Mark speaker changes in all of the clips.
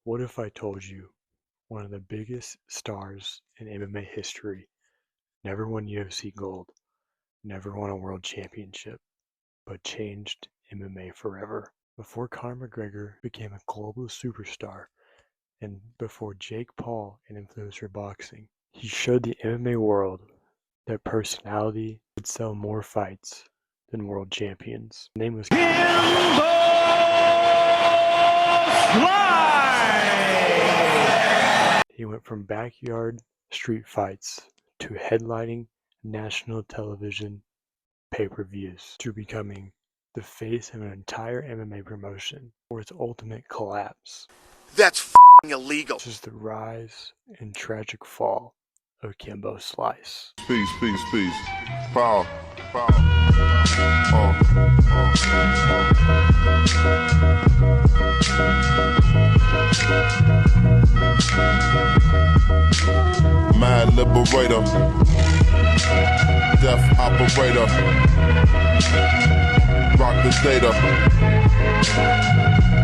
Speaker 1: What if I told you one of the biggest stars in MMA history never won UFC gold, never won a world championship, but changed MMA forever? Before Conor McGregor became a global superstar, and before Jake Paul and influencer boxing, he showed the MMA world that personality could sell more fights than world champions. His name was
Speaker 2: Kimbo Slice!
Speaker 1: He went from backyard street fights to headlining national television pay-per-views to becoming the face of an entire MMA promotion for its ultimate collapse.
Speaker 3: That's f***ing illegal.
Speaker 1: This is the rise and tragic fall of Kimbo Slice.
Speaker 4: Peace, peace, peace. Power, power. Mad liberator, death operator, rock the data,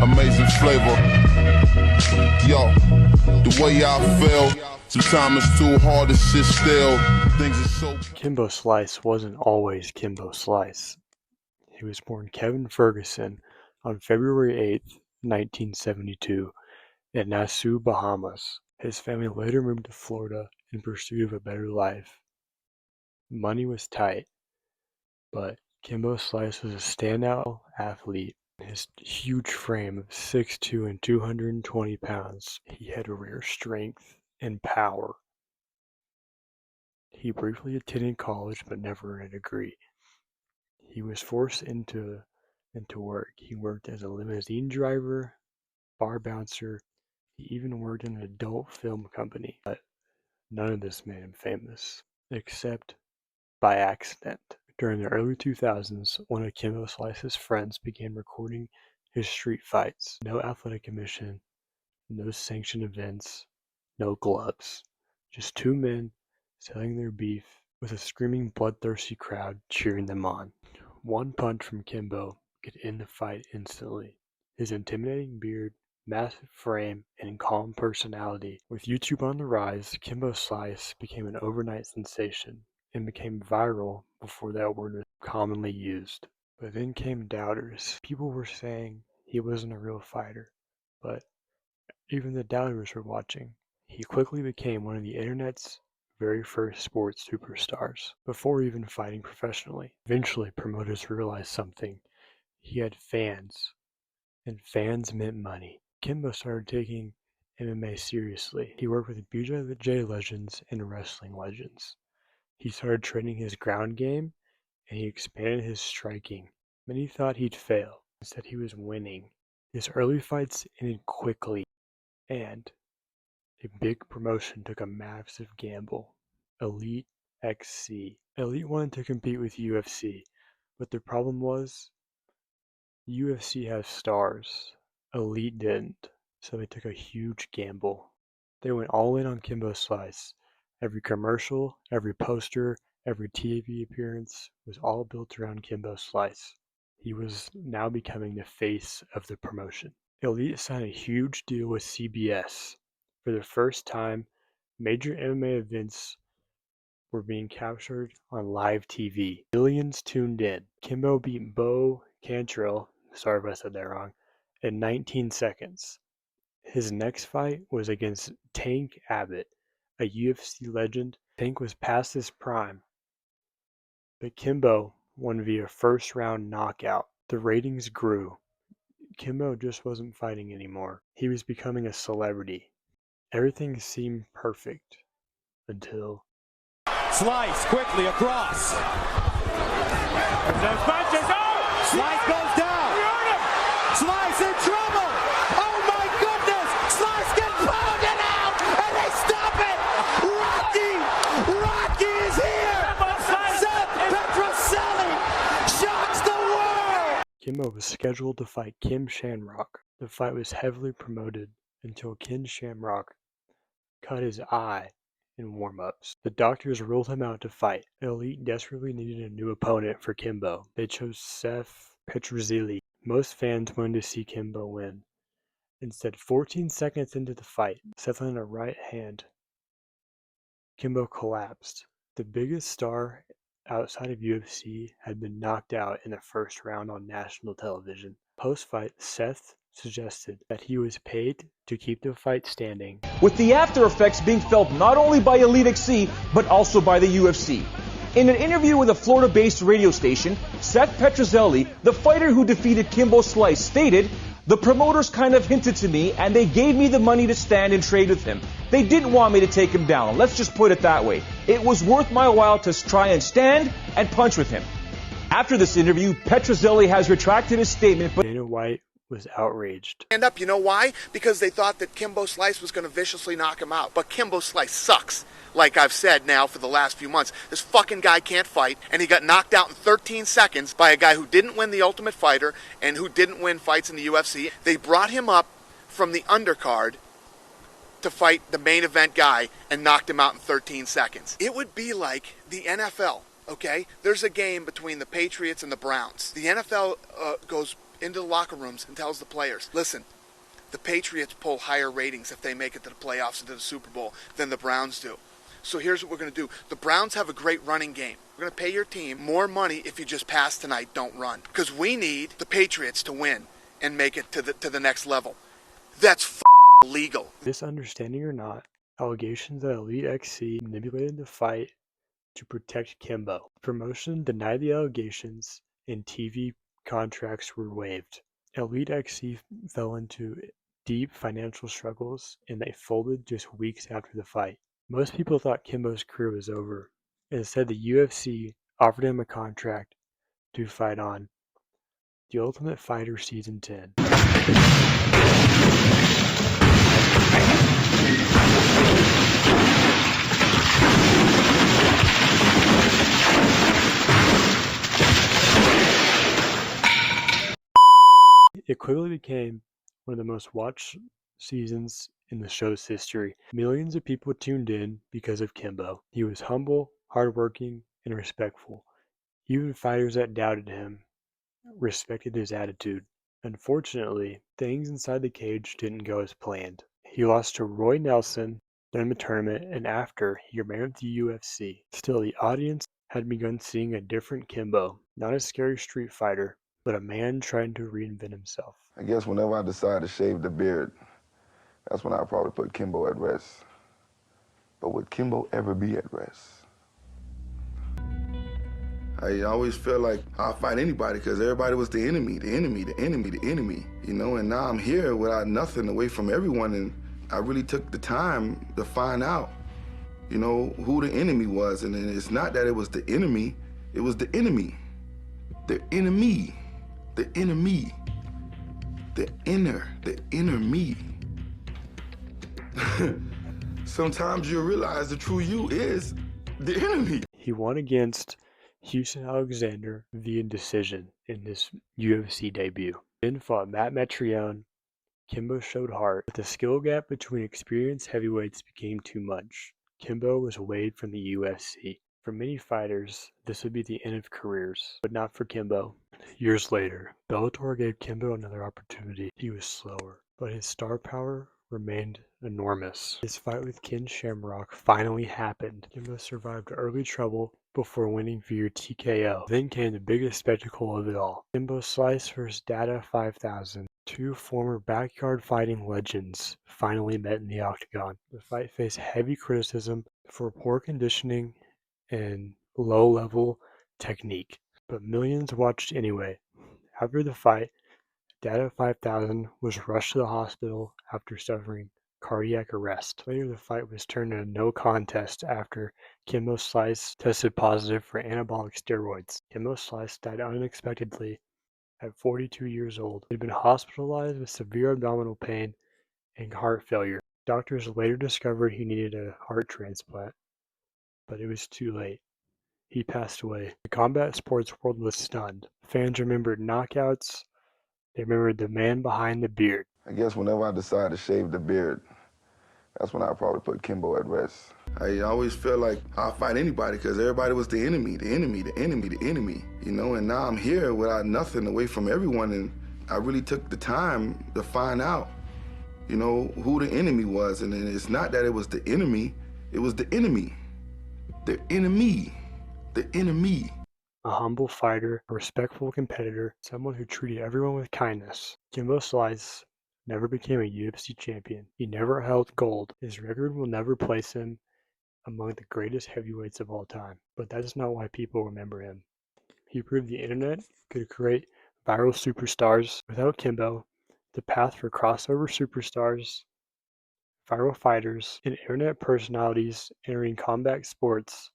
Speaker 4: amazing flavor. Yo, the way I feel, sometimes it's too hard to sit still. Things are so.
Speaker 1: Kimbo Slice wasn't always Kimbo Slice. He was born Kevin Ferguson on February 8th, 1972, in Nassau, Bahamas. His family later moved to Florida in pursuit of a better life. Money was tight, but Kimbo Slice was a standout athlete. His huge frame of 6'2" and 220 pounds, he had rare strength and power. He briefly attended college but never earned a degree. He was forced into work. He worked as a limousine driver, bar bouncer. He even worked in an adult film company, but none of this made him famous, except by accident. During the early 2000s, one of Kimbo Slice's friends began recording his street fights. No athletic commission, no sanctioned events, no gloves. Just two men selling their beef with a screaming, bloodthirsty crowd cheering them on. One punch from Kimbo could end the fight instantly. His intimidating beard, massive frame, and calm personality. With YouTube on the rise, Kimbo Slice became an overnight sensation and became viral before that word was commonly used. But then came doubters. People were saying he wasn't a real fighter, but even the doubters were watching. He quickly became one of the internet's very first sports superstars, before even fighting professionally. Eventually, promoters realized something. He had fans, and fans meant money. Kimbo started taking MMA seriously. He worked with BJJ legends and wrestling legends. He started training his ground game, and he expanded his striking. Many thought he'd fail. Instead, he was winning. His early fights ended quickly, and a big promotion took a massive gamble. Elite XC. Elite wanted to compete with UFC, but the problem was UFC has stars. Elite didn't, so they took a huge gamble. They went all in on Kimbo Slice. Every commercial, every poster, every TV appearance was all built around Kimbo Slice. He was now becoming the face of the promotion. Elite signed a huge deal with CBS. For the first time, major MMA events were being captured on live TV. Millions tuned in. Kimbo beat Bo Cantrell, sorry if I said that wrong, in 19 seconds. His next fight was against Tank Abbott, a UFC legend. Tank was past his prime, but Kimbo won via first-round knockout. The ratings grew. Kimbo just wasn't fighting anymore. He was becoming a celebrity. Everything seemed perfect until
Speaker 2: Slice quickly across. Those punches. Oh! Slice goes down. Slice in trouble. Oh my goodness! Slice gets pounded out, and they stop it. Rocky is here. Seth Petroselli shocks the world.
Speaker 1: Kimbo was scheduled to fight Ken Shamrock. The fight was heavily promoted until Ken Shamrock cut his eye in warm-ups. The doctors ruled him out to fight. Elite desperately needed a new opponent for Kimbo. They chose Seth Petroselli. Most fans wanted to see Kimbo win, Instead, 14 seconds into the fight, settling a right hand, Kimbo collapsed. The biggest star outside of UFC had been knocked out in the first round on national television. Post-fight, Seth suggested that he was paid to keep the fight standing,
Speaker 5: with the after effects being felt not only by Elite XC, but also by the UFC. In an interview with a Florida-based radio station, Seth Petrozelli, the fighter who defeated Kimbo Slice, stated, "The promoters kind of hinted to me and they gave me the money to stand and trade with him. They didn't want me to take him down. Let's just put it that way. It was worth my while to try and stand and punch with him." After this interview, Petrozelli has retracted his statement, but
Speaker 1: Dana White was outraged.
Speaker 3: Stand up, you know why? Because they thought that Kimbo Slice was going to viciously knock him out. But Kimbo Slice sucks. Like I've said now for the last few months, this fucking guy can't fight, and he got knocked out in 13 seconds by a guy who didn't win the Ultimate Fighter and who didn't win fights in the UFC. They brought him up from the undercard to fight the main event guy and knocked him out in 13 seconds. It would be like the NFL, okay? There's a game between the Patriots and the Browns. The NFL goes into the locker rooms and tells the players, listen, the Patriots pull higher ratings if they make it to the playoffs and to the Super Bowl than the Browns do. So here's what we're going to do. The Browns have a great running game. We're going to pay your team more money if you just pass tonight, don't run. Because we need the Patriots to win and make it to the next level. That's illegal.
Speaker 1: Misunderstanding or not, allegations that Elite XC manipulated the fight to protect Kimbo. Promotion denied the allegations and TV contracts were waived. Elite XC fell into deep financial struggles and they folded just weeks after the fight. Most people thought Kimbo's career was over. Instead, the UFC offered him a contract to fight on The Ultimate Fighter Season 10. It quickly became one of the most watched seasons in the show's history. Millions of people tuned in because of Kimbo. He was humble, hardworking, and respectful. Even fighters that doubted him respected his attitude. Unfortunately, things inside the cage didn't go as planned. He lost to Roy Nelson during the tournament, and after, he remained with the UFC. Still, the audience had begun seeing a different Kimbo, not a scary street fighter, but a man trying to reinvent himself.
Speaker 6: I guess whenever I decide to shave the beard, that's when I'll probably put Kimbo at rest. But would Kimbo ever be at rest? I always feel like I'll fight anybody because everybody was the enemy, the enemy, the enemy, the enemy, you know, and now I'm here without nothing, away from everyone, and I really took the time to find out, you know, who the enemy was, and it's not that it was the enemy, it was the enemy. The enemy, the enemy, the inner me. Sometimes you realize the true you is the enemy.
Speaker 1: He won against Houston Alexander via decision in his UFC debut. Then fought Matt Metrione. Kimbo showed heart, but the skill gap between experienced heavyweights became too much. Kimbo was waived from the UFC. For many fighters, this would be the end of careers, but not for Kimbo. Years later, Bellator gave Kimbo another opportunity. He was slower, but his star power remained enormous. His fight with Ken Shamrock finally happened. Kimbo survived early trouble before winning via TKO. Then came the biggest spectacle of it all. Kimbo Slice vs. Dada 5000. Two former backyard fighting legends finally met in the octagon. The fight faced heavy criticism for poor conditioning and low-level technique, but millions watched anyway. After the fight, Dada 5000 was rushed to the hospital after suffering cardiac arrest. Later, the fight was turned into no contest after Kimbo Slice tested positive for anabolic steroids. Kimbo Slice died unexpectedly at 42 years old. He had been hospitalized with severe abdominal pain and heart failure. Doctors later discovered he needed a heart transplant, but it was too late. He passed away. The combat sports world was stunned. Fans remembered knockouts. They remembered the man behind the beard.
Speaker 6: I guess whenever I decide to shave the beard, that's when I'll probably put Kimbo at rest. I always feel like I'll fight anybody because everybody was the enemy, the enemy, the enemy, the enemy, you know, and now I'm here without nothing, away from everyone, and I really took the time to find out, you know, who the enemy was. And it's not that it was the enemy, it was the enemy. The enemy. The enemy.
Speaker 1: A humble fighter, a respectful competitor, someone who treated everyone with kindness. Kimbo Slice never became a UFC champion. He never held gold. His record will never place him among the greatest heavyweights of all time. But that is not why people remember him. He proved the internet could create viral superstars. Without Kimbo, the path for crossover superstars, viral fighters, and internet personalities entering combat sports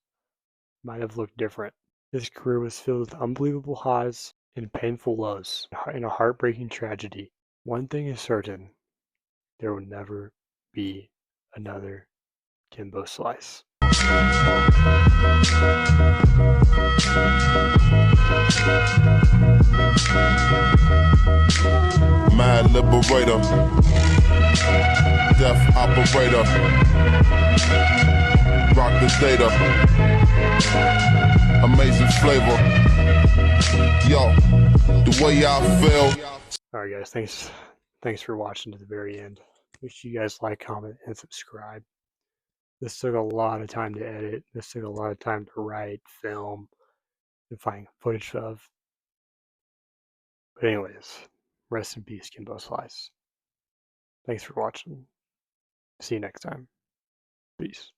Speaker 1: might have looked different. His career was filled with unbelievable highs and painful lows, and a heartbreaking tragedy. One thing is certain, there will never be another Kimbo Slice.
Speaker 4: Mad liberator, death operator, rock the data, amazing flavor. Yo, the way I feel.
Speaker 1: Alright guys, thanks for watching to the very end. Make sure you guys like, comment, and subscribe. This took a lot of time to edit. This took a lot of time to write, film, and find footage of. But anyways, rest in peace, Kimbo Slice. Thanks for watching. See you next time. Peace.